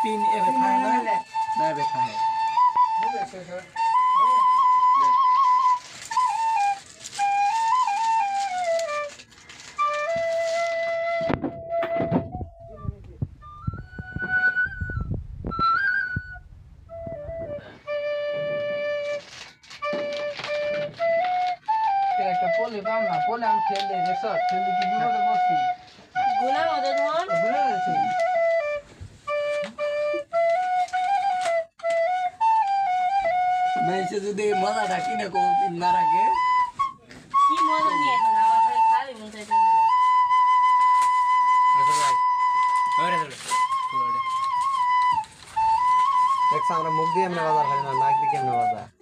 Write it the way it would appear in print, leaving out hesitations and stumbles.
pin every time na every time একটা পলি পাম না পলি আমি ফেলে রেসর ফেলে কি বিপদে পড়ছি গুনা মদন মন গুনা আছে मैं इसे যদি মজা রাখি না কোন দিন না রাখে কি মজা নিয়ে এখন আমার খালি খালি মন চাইছে দেখ আমরা মুখ দিয়ে আমরা বাজার খাই না নাক দিয়ে কেমনে বাজার